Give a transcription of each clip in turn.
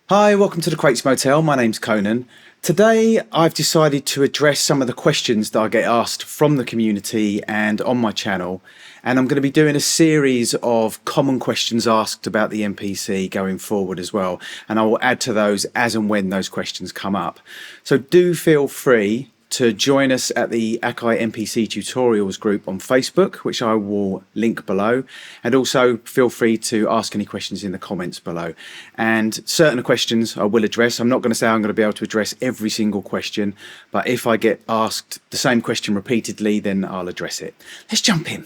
Hi, welcome to the Crates Motel. My name's Conan. Today I've decided to address some of the questions that I get asked from the community and on my channel, and I'm going to be doing a series of common questions asked about the MPC going forward as well, and I will add to those as and when those questions come up. So do feel free to join us at the Akai MPC Tutorials group on Facebook, which I will link below, and also feel free to ask any questions in the comments below. And certain questions I will address. I'm not going to say I'm going to be able to address every single question, but if I get asked the same question repeatedly, then I'll address it. Let's jump in.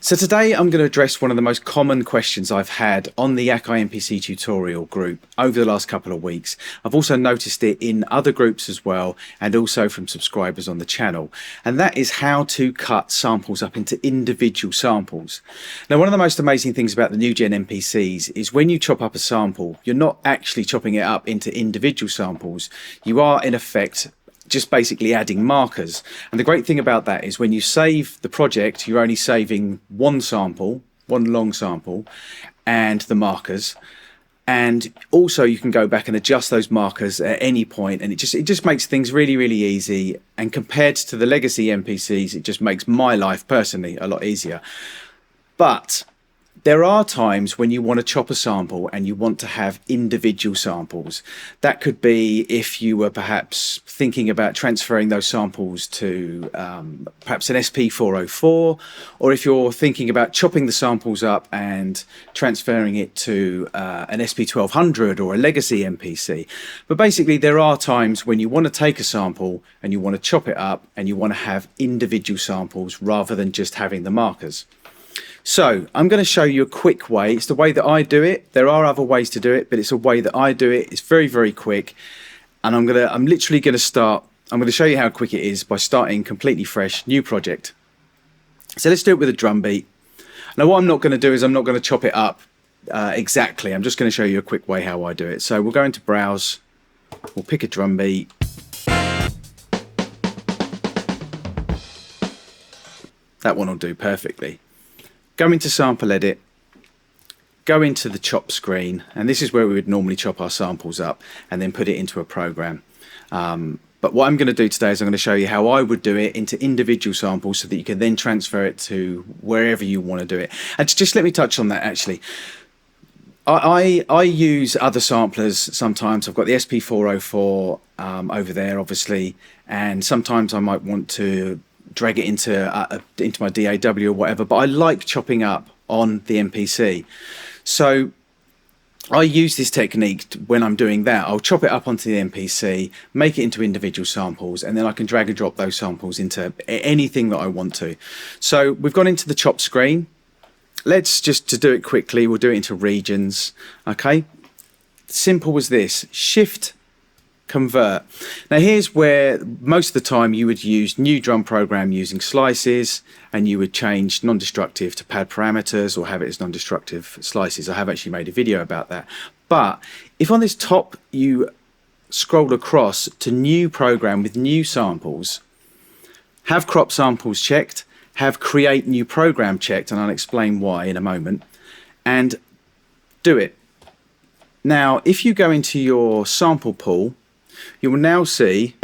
So today I'm going to address one of the most common questions I've had on the Akai MPC tutorial group over the last couple of weeks. I've also noticed it in other groups as well, and also from subscribers on the channel. And that is how to cut samples up into individual samples. Now, one of the most amazing things about the new gen MPCs is when you chop up a sample, you're not actually chopping it up into individual samples. You are in effect just basically adding markers. And the great thing about that is when you save the project, you're only saving one sample, one long sample, and the markers. And also you can go back and adjust those markers at any point, and it just makes things really, really easy. And compared to the legacy MPCs, it just makes my life personally a lot easier. But there are times when you want to chop a sample and you want to have individual samples. That could be if you were perhaps thinking about transferring those samples to perhaps an SP404, or if you're thinking about chopping the samples up and transferring it to an SP1200 or a legacy MPC. But basically there are times when you want to take a sample and you want to chop it up and you want to have individual samples rather than just having the markers. So I'm going to show you a quick way. It's the way that I do it. There are other ways to do it, but it's a way that I do it. It's very, very quick. And I'm literally going to show you how quick it is by starting completely fresh, new project. So let's do it with a drum beat. Now what I'm not going to do is I'm not going to chop it up exactly. I'm just going to show you a quick way how I do it. So we'll go into browse, we'll pick a drum beat. That one will do perfectly. Go into sample edit, go into the chop screen, and this is where we would normally chop our samples up and then put it into a program. But what I'm going to do today is I'm going to show you how I would do it into individual samples so that you can then transfer it to wherever you want to do it. And just let me touch on that actually. I use other samplers sometimes. I've got the SP404 over there obviously, and sometimes I might want to drag it into my DAW or whatever, but I like chopping up on the MPC. So I use this technique when I'm doing that. I'll chop it up onto the MPC, make it into individual samples, and then I can drag and drop those samples into anything that I want to. So we've gone into the chop screen. Let's just, to do it quickly, we'll do it into regions. Okay, simple as this. Shift convert. Now here's where most of the time you would use new drum program using slices, and you would change non-destructive to pad parameters or have it as non-destructive slices. I have actually made a video about that. But if on this top you scroll across to new program with new samples, have crop samples checked, have create new program checked, and I'll explain why in a moment, and do it. Now if you go into your sample pool, you will now see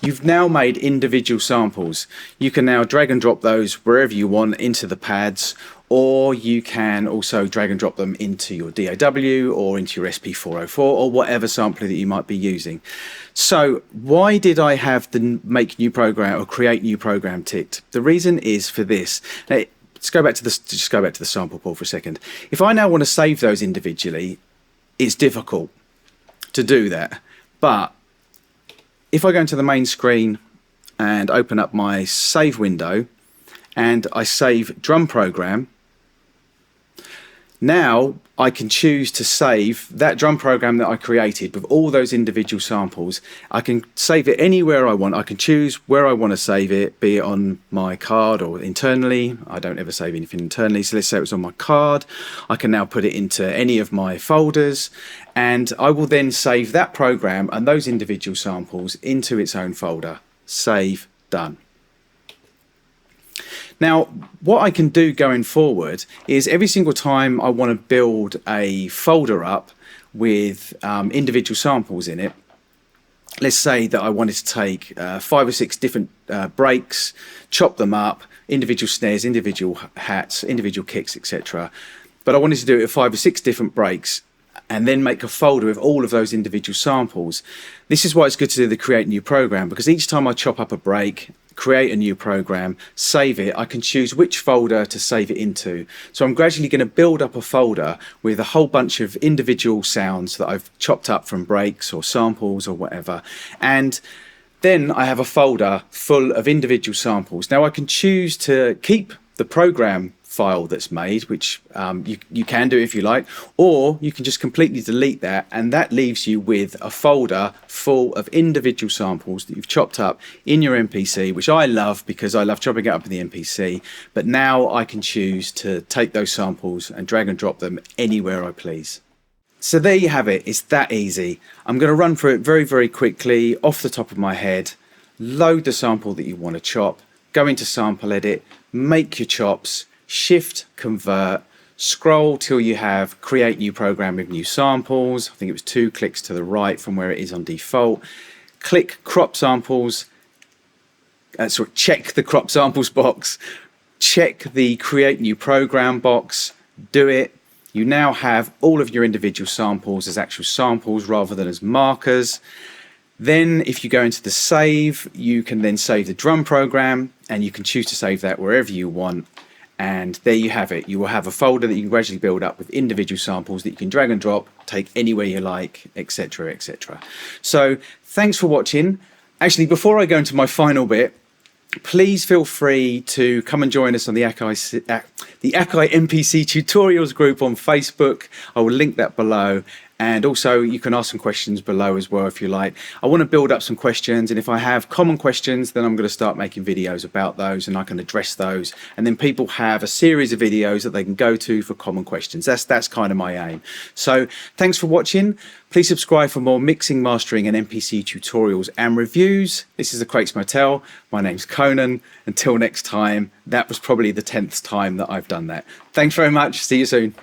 you've now made individual samples. You can now drag and drop those wherever you want into the pads, or you can also drag and drop them into your DAW or into your SP404 or whatever sampler that you might be using. So why did I have the make new program or create new program ticked? The reason is for this. Now, just go back to the sample pool for a second. If I now want to save those individually, it's difficult to do that. But if I go into the main screen and open up my save window and I save drum program, Now I can choose to save that drum program that I created with all those individual samples. I can save it anywhere I want. I can choose where I want to save it, be it on my card or internally. I don't ever save anything internally, so let's say it was on my card. I can now put it into any of my folders, and I will then save that program and those individual samples into its own folder. Save, done. Now, what I can do going forward is every single time I want to build a folder up with individual samples in it, let's say that I wanted to take 5 or 6 different breaks, chop them up, individual snares, individual hats, individual kicks, etc. But I wanted to do it with 5 or 6 different breaks and then make a folder with all of those individual samples. This is why it's good to do the create new program, because each time I chop up a break, create a new program, save it, I can choose which folder to save it into. So I'm gradually going to build up a folder with a whole bunch of individual sounds that I've chopped up from breaks or samples or whatever. And then I have a folder full of individual samples. Now I can choose to keep the program file that's made, which you can do if you like, or you can just completely delete that, and that leaves you with a folder full of individual samples that you've chopped up in your MPC, which I love because I love chopping it up in the MPC. But now I can choose to take those samples and drag and drop them anywhere I please. So there you have it. It's that easy. I'm going to run through it very, very quickly off the top of my head. Load the sample that you want to chop, go into sample edit, make your chops, shift, convert, scroll till you have create new program with new samples. I think it was 2 clicks to the right from where it is on default. Click crop samples, check the crop samples box, check the create new program box, do it. You now have all of your individual samples as actual samples rather than as markers. Then if you go into the save, you can then save the drum program, and you can choose to save that wherever you want. And there you have it. You will have a folder that you can gradually build up with individual samples that you can drag and drop, take anywhere you like, etc, etc. So thanks for watching. Actually, before I go into my final bit, please feel free to come and join us on the Akai MPC Tutorials group on Facebook. I will link that below. And also you can ask some questions below as well if you like. I want to build up some questions, and if I have common questions, then I'm going to start making videos about those and I can address those. And then people have a series of videos that they can go to for common questions. That's kind of my aim. So thanks for watching. Please subscribe for more mixing, mastering and MPC tutorials and reviews. This is the Crates Motel. My name's Conan. Until next time, that was probably the 10th time that I've done that. Thanks very much. See you soon.